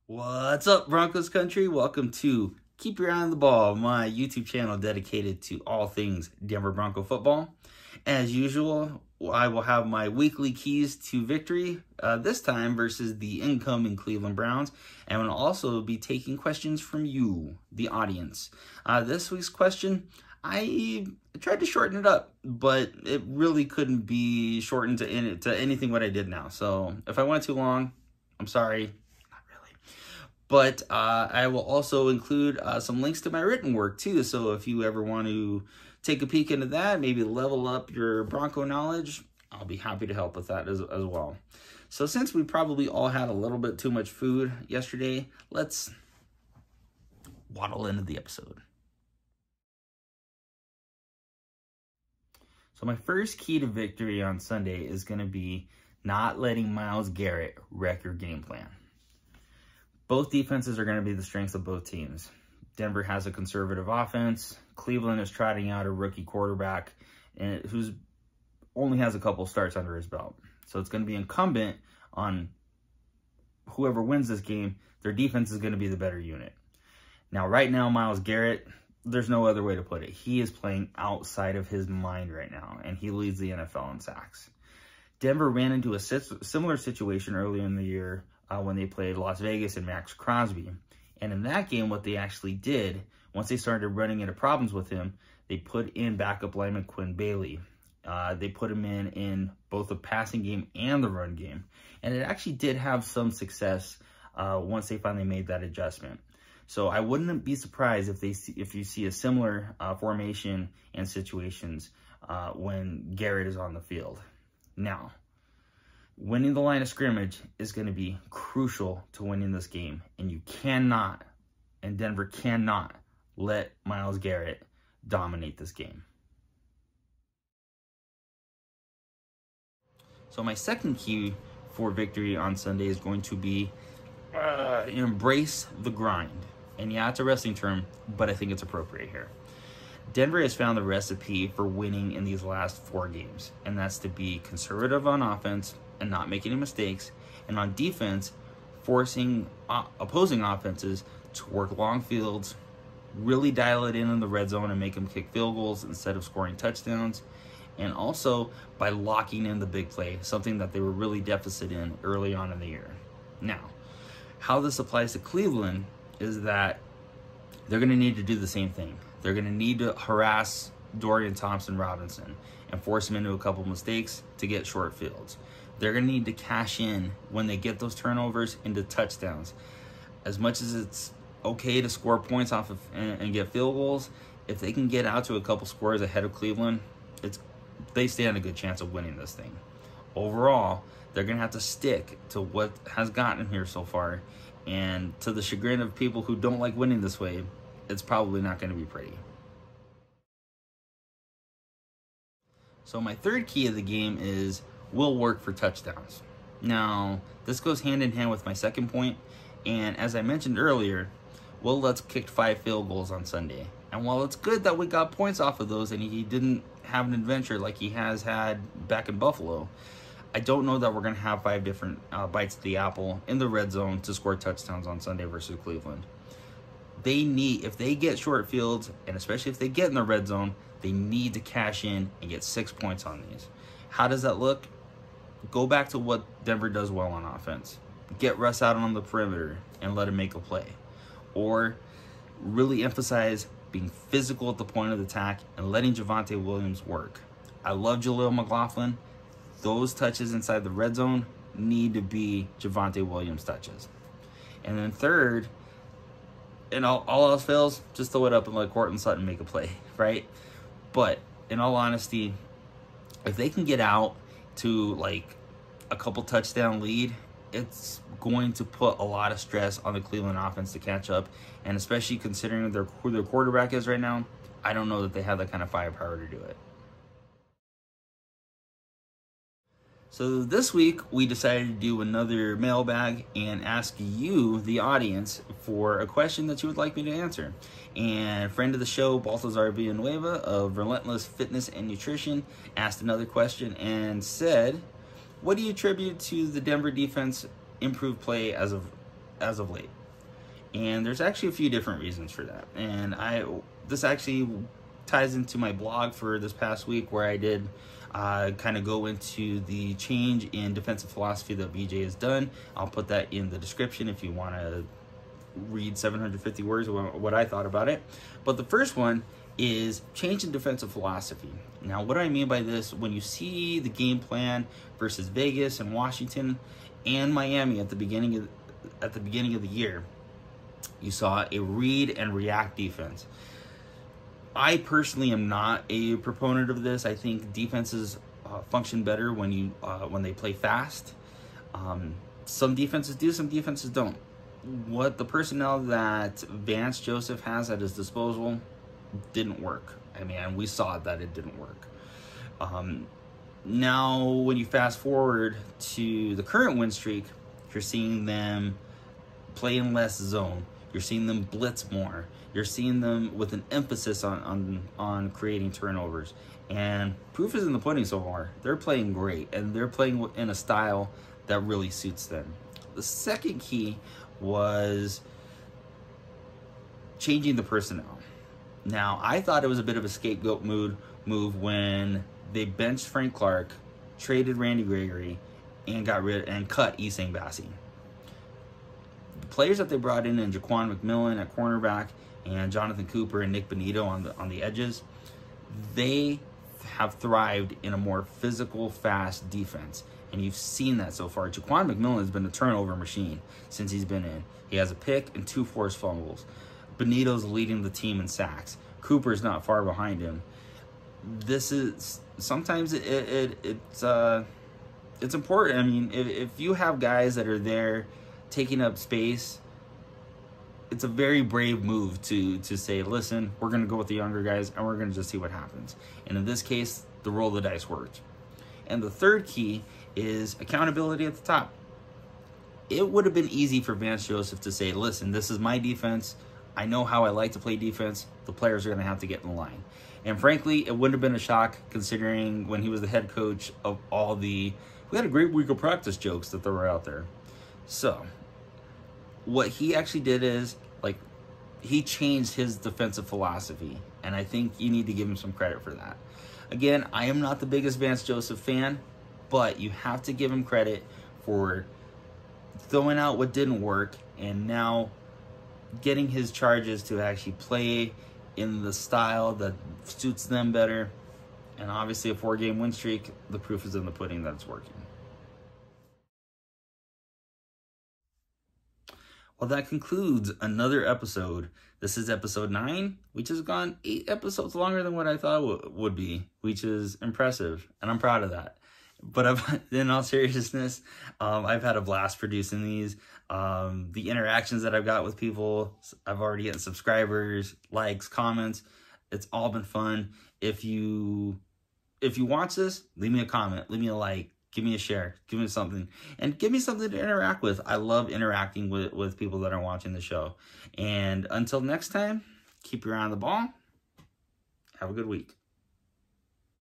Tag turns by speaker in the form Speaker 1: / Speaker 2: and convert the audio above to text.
Speaker 1: What's up, Broncos country? Welcome to Keep Your Eye on the Ball, my YouTube channel dedicated to all things Denver Bronco football. As usual, I will have my weekly keys to victory, this time versus the incoming Cleveland Browns, and will also be taking questions from you, the audience. This week's question, I tried to shorten it up, but it really couldn't be shortened to anything what I did now. So if I went too long, I'm sorry. But I will also include some links to my written work too. So if you ever want to take a peek into that, maybe level up your Bronco knowledge, I'll be happy to help with that as well. So since we probably all had a little bit too much food yesterday, let's waddle into the episode. So my first key to victory on Sunday is going to be not letting Myles Garrett wreck your game plan. Both defenses are going to be the strengths of both teams. Denver has a conservative offense. Cleveland is trotting out a rookie quarterback who's only has a couple starts under his belt. So it's going to be incumbent on whoever wins this game, their defense is going to be the better unit. Now, right now, Myles Garrett, there's no other way to put it. He is playing outside of his mind right now, and he leads the NFL in sacks. Denver ran into a similar situation earlier in the year when they played Las Vegas and Max Crosby. And in that game, what they actually did, once they started running into problems with him, they put in backup lineman Quinn Bailey. They put him in both the passing game and the run game. And it actually did have some success once they finally made that adjustment. So I wouldn't be surprised if you see a similar formation and situations when Garrett is on the field. Now, winning the line of scrimmage is going to be crucial to winning this game. And you cannot, and Denver cannot, let Myles Garrett dominate this game. So my second key for victory on Sunday is going to be embrace the grind. And yeah, it's a wrestling term, but I think it's appropriate here. Denver has found the recipe for winning in these last 4 games, and that's to be conservative on offense and not make any mistakes, and on defense, forcing opposing offenses to work long fields, really dial it in the red zone and make them kick field goals instead of scoring touchdowns, and also by locking in the big play, something that they were really deficit in early on in the year. Now, how this applies to Cleveland is that they're going to need to do the same thing. They're going to need to harass Dorian Thompson-Robinson and force him into a couple mistakes to get short fields. They're going to need to cash in when they get those turnovers into touchdowns. As much as it's okay to score points off of and get field goals, if they can get out to a couple scores ahead of Cleveland, they stand a good chance of winning this thing. Overall, they're going to have to stick to what has gotten here so far, and to the chagrin of people who don't like winning this way, it's probably not going to be pretty. So my third key of the game is will work for touchdowns. Now, this goes hand in hand with my second point, and as I mentioned earlier, Will Lutz kicked 5 field goals on Sunday. And while it's good that we got points off of those and he didn't have an adventure like he has had back in Buffalo, I don't know that we're going to have 5 different bites of the apple in the red zone to score touchdowns on Sunday versus Cleveland. If they get short fields, and especially if they get in the red zone, they need to cash in and get 6 points on these. How does that look? Go back to what Denver does well on offense. Get Russ out on the perimeter and let him make a play. Or really emphasize being physical at the point of the attack and letting Javonte Williams work. I love Jaleel McLaughlin. Those touches inside the red zone need to be Javonte Williams touches. And then third, and all else fails, just throw it up and let Courtland Sutton make a play, right? But in all honesty, if they can get out to like a couple touchdown lead, it's going to put a lot of stress on the Cleveland offense to catch up. And especially considering who their quarterback is right now, I don't know that they have that kind of firepower to do it. So this week, we decided to do another mailbag and ask you, the audience, for a question that you would like me to answer. And friend of the show, Baltazar Villanueva of Relentless Fitness and Nutrition, asked another question and said, what do you attribute to the Denver defense improved play as of as of late. And there's actually a few different reasons for that. And this actually ties into my blog for this past week, where I did kind of go into the change in defensive philosophy that BJ has done. I'll put that in the description if you want to read 750 words of what I thought about it. But the first one is change in defensive philosophy. Now, what do I mean by this? When you see the game plan versus Vegas and Washington and Miami at the beginning of the year, you saw a read and react defense. I personally am not a proponent of this. I think defenses function better when they play fast. Some defenses do, some defenses don't. What the personnel that Vance Joseph has at his disposal didn't work. I mean, we saw that it didn't work. Now, when you fast forward to the current win streak, you're seeing them play in less zone. You're seeing them blitz more. You're seeing them with an emphasis on creating turnovers. And proof is in the pudding so far. They're playing great, and they're playing in a style that really suits them. The second key was changing the personnel. Now, I thought it was a bit of a scapegoat move when they benched Frank Clark, traded Randy Gregory, and cut Essang Bassey. The players that they brought in Jaquan McMillan at cornerback and Jonathan Cooper and Nick Bonito on the edges, they have thrived in a more physical, fast defense. And you've seen that so far. Jaquan McMillan has been a turnover machine since he's been in. He has a pick and 2 forced fumbles. Bonito's leading the team in sacks. Cooper's not far behind him. This is sometimes it's important. I mean, if you have guys that are there taking up space, it's a very brave move to say, listen, we're going to go with the younger guys and we're going to just see what happens. And in this case, the roll of the dice worked. And the third key is accountability at the top. It would have been easy for Vance Joseph to say, listen, this is my defense. I know how I like to play defense. The players are going to have to get in line. And frankly, it wouldn't have been a shock considering when he was the head coach of all we had a great week of practice jokes that were out there. So what he actually did is, he changed his defensive philosophy. And I think you need to give him some credit for that. Again, I am not the biggest Vance Joseph fan, but you have to give him credit for throwing out what didn't work and now getting his charges to actually play in the style that suits them better. And obviously a 4-game win streak, the proof is in the pudding that it's working. Well, that concludes another episode. This is episode 9, which has gone 8 episodes longer than what I thought it would be, which is impressive, and I'm proud of that. But in all seriousness, I've had a blast producing these. The interactions that I've got with people, I've already gotten subscribers, likes, comments. It's all been fun. If you watch this, leave me a comment, leave me a like, give me a share, give me something, and give me something to interact with. I love interacting with people that are watching the show. And until next time, keep your eye on the ball. Have a good week.